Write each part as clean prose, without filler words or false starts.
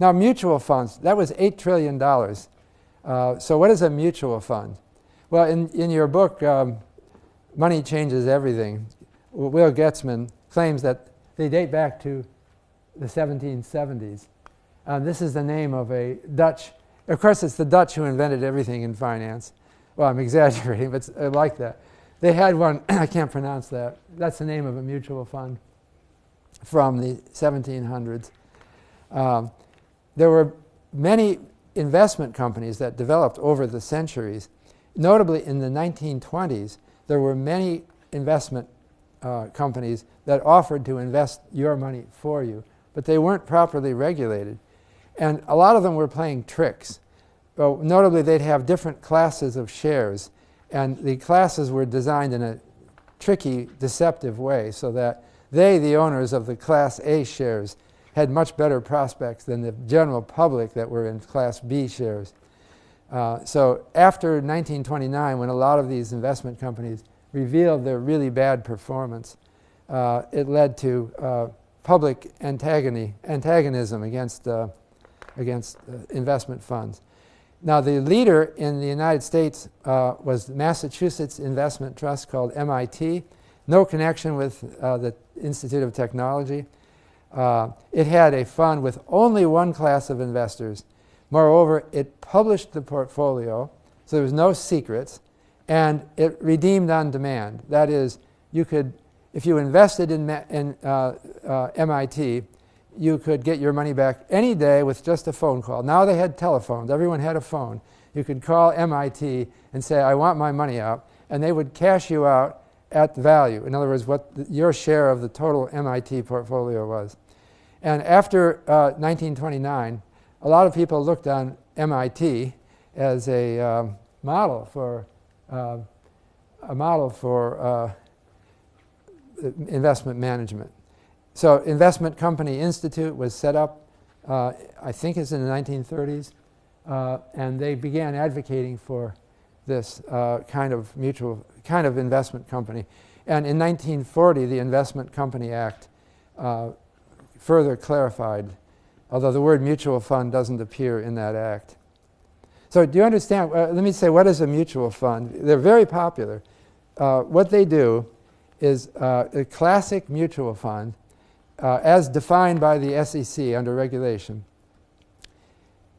Now, mutual funds, that was $8 trillion. So what is a mutual fund? Well, in your book, Money Changes Everything, Will Getzman claims that they date back to the 1770s. This is the name of a Dutch, of course it's the Dutch who invented everything in finance. Well, I'm exaggerating, but I like that. They had one, I can't pronounce that. That's the name of a mutual fund from the 1700s. There were many investment companies that developed over the centuries. Notably, in the 1920s, there were many investment companies that offered to invest your money for you, but they weren't properly regulated. And a lot of them were playing tricks. Well, notably, they'd have different classes of shares, and the classes were designed in a tricky, deceptive way so that they, the owners of the Class A shares, had much better prospects than the general public that were in Class B shares. So after 1929, when a lot of these investment companies revealed their really bad performance, it led to public antagonism against investment funds. Now, the leader in the United States was the Massachusetts Investment Trust, called MIT. No connection with the Institute of Technology. It had a fund with only one class of investors. Moreover, it published the portfolio, so there was no secrets, and it redeemed on demand. That is, you could, if you invested in MIT, you could get your money back any day with just a phone call. Now they had telephones. Everyone had a phone. You could call MIT and say, I want my money out, and they would cash you out at the value. In other words, what your share of the total MIT portfolio was. And after 1929, a lot of people looked on MIT as a model for investment management. So Investment Company Institute was set up, I think it's in the 1930s, and they began advocating for this kind of investment company. And in 1940, the Investment Company Act further clarified, although the word mutual fund doesn't appear in that act. So do you understand? Let me say, what is a mutual fund? They're very popular. What they do is a classic mutual fund, as defined by the SEC under regulation.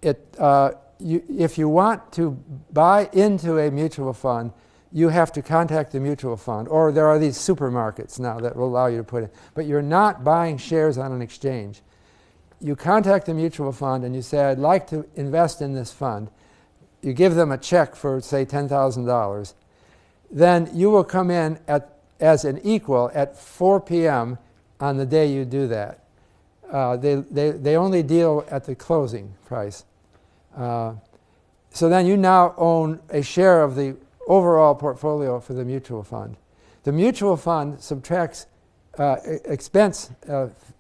If you want to buy into a mutual fund, you have to contact the mutual fund, or there are these supermarkets now that will allow you to put in. But you're not buying shares on an exchange. You contact the mutual fund and you say, I'd like to invest in this fund. You give them a check for, say, $10,000. Then you will come in as an equal at 4 p.m. on the day you do that. They only deal at the closing price. So then you now own a share of the overall portfolio for the mutual fund. The mutual fund subtracts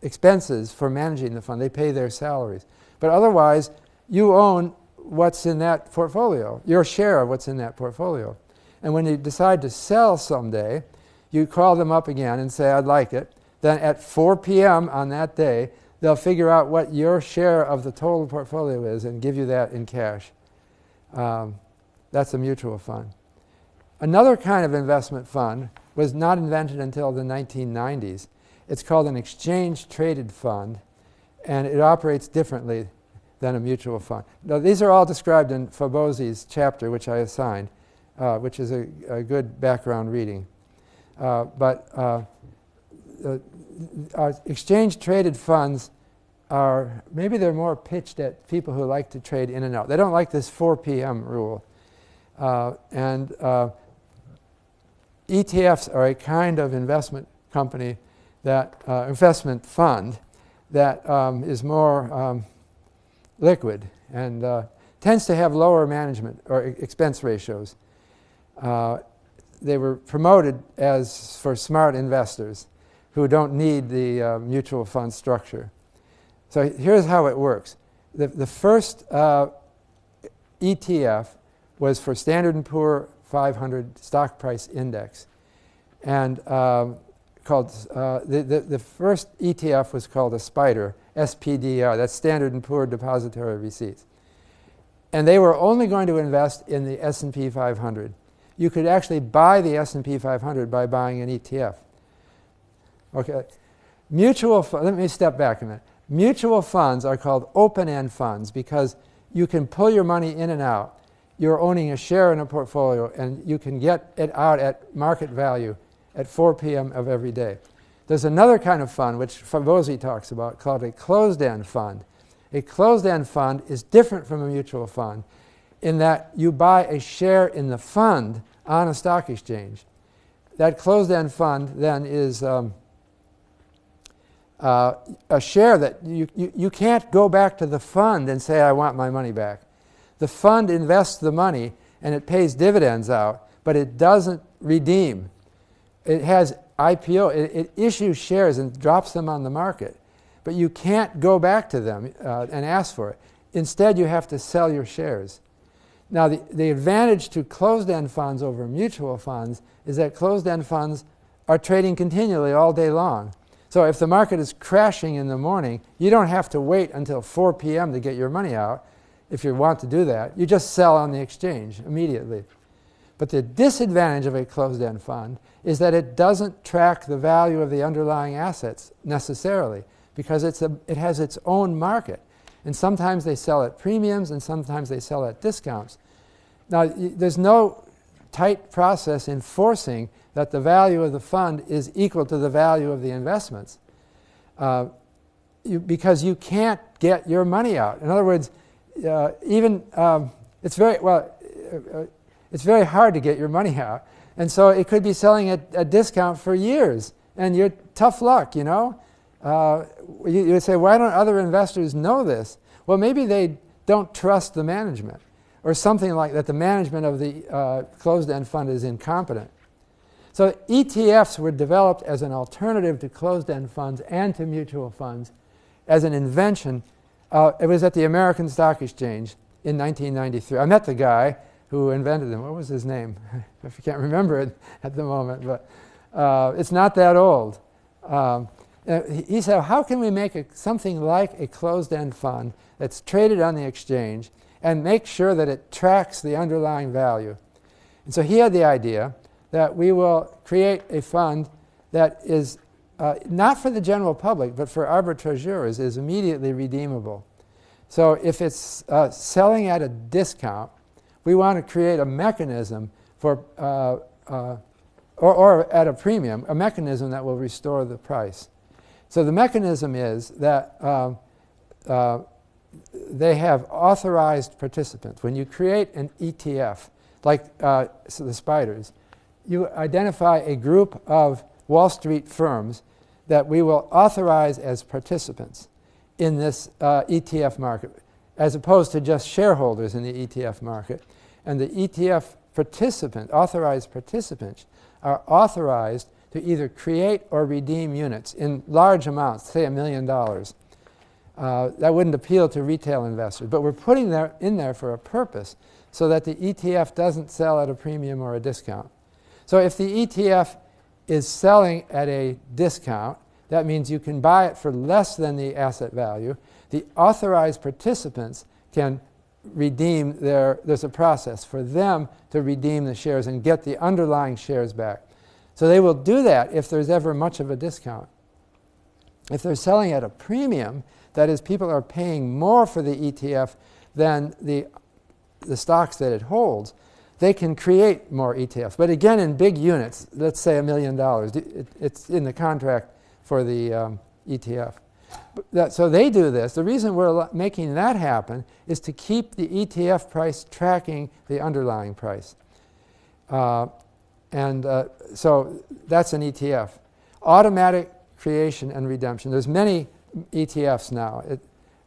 expenses for managing the fund. They pay their salaries. But otherwise, you own what's in that portfolio, your share of what's in that portfolio. And when you decide to sell someday, you call them up again and say, I'd like it. Then at 4 p.m. on that day, they'll figure out what your share of the total portfolio is and give you that in cash. That's a mutual fund. Another kind of investment fund was not invented until the 1990s. It's called an exchange-traded fund, and it operates differently than a mutual fund. Now, these are all described in Fabozzi's chapter, which I assigned, which is a good background reading. Exchange-traded funds are, maybe they're more pitched at people who like to trade in and out. They don't like this 4 p.m. rule. ETFs are a kind of investment company investment fund that is more liquid and tends to have lower management or expense ratios. They were promoted as for smart investors who don't need the mutual fund structure. So here's how it works. The first ETF was for Standard & Poor 500 stock price index, and the first ETF was called a SPDR, SPDR, that's Standard & Poor Depository Receipts. And they were only going to invest in the S&P 500. You could actually buy the S&P 500 by buying an ETF. Okay. Let me step back a minute. Mutual funds are called open-end funds because you can pull your money in and out. You're owning a share in a portfolio, and you can get it out at market value at 4 p.m. of every day. There's another kind of fund, which Favosi talks about, called a closed-end fund. A closed-end fund is different from a mutual fund in that you buy a share in the fund on a stock exchange. That closed-end fund then is a share that you can't go back to the fund and say, I want my money back. The fund invests the money and it pays dividends out, but it doesn't redeem. It has IPO. It issues shares and drops them on the market, but you can't go back to them and ask for it. Instead, you have to sell your shares. Now, the advantage to closed-end funds over mutual funds is that closed-end funds are trading continually all day long. So if the market is crashing in the morning, you don't have to wait until 4 p.m. to get your money out if you want to do that. You just sell on the exchange immediately. But the disadvantage of a closed-end fund is that it doesn't track the value of the underlying assets necessarily because it has its own market. And sometimes they sell at premiums and sometimes they sell at discounts. Now, there's no tight process enforcing that the value of the fund is equal to the value of the investments because you can't get your money out. In other words, it's very hard to get your money out. And so it could be selling at a discount for years. And you're tough luck, you know. You say, why don't other investors know this? Well, maybe they don't trust the management or something like that. The management of the closed-end fund is incompetent. So ETFs were developed as an alternative to closed-end funds and to mutual funds as an invention. It was at the American Stock Exchange in 1993. I met the guy who invented them. What was his name? I can't remember it at the moment, but it's not that old. He said, how can we make something like a closed-end fund that's traded on the exchange and make sure that it tracks the underlying value? And so he had the idea that we will create a fund that is not for the general public, but for arbitrageurs, is immediately redeemable. So if it's selling at a discount, we want to create a mechanism for, or at a premium, a mechanism that will restore the price. So the mechanism is that they have authorized participants. When you create an ETF, like so the spiders, you identify a group of Wall Street firms that we will authorize as participants in this ETF market, as opposed to just shareholders in the ETF market. And the ETF authorized participants, are authorized to either create or redeem units in large amounts, say $1 million. That wouldn't appeal to retail investors, but we're putting that in there for a purpose so that the ETF doesn't sell at a premium or a discount. So if the ETF is selling at a discount, that means you can buy it for less than the asset value. The authorized participants can redeem there's a process for them to redeem the shares and get the underlying shares back. So they will do that if there's ever much of a discount. If they're selling at a premium, that is, people are paying more for the ETF than the stocks that it holds, they can create more ETFs. But again, in big units, let's say $1 million. It's in the contract for the ETF. So they do this. The reason we're making that happen is to keep the ETF price tracking the underlying price. So that's an ETF. Automatic creation and redemption. There's many ETFs now.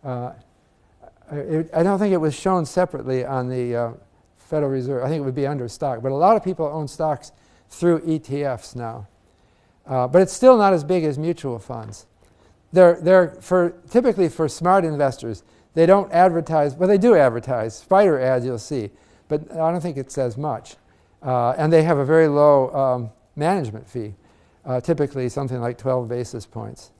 I don't think it was shown separately on the Federal Reserve. I think it would be under stock. But a lot of people own stocks through ETFs now. But it's still not as big as mutual funds. They're typically for smart investors. They don't advertise. Well, they do advertise. Spider ads you'll see. But I don't think it says much. And they have a very low management fee, typically something like 12 basis points.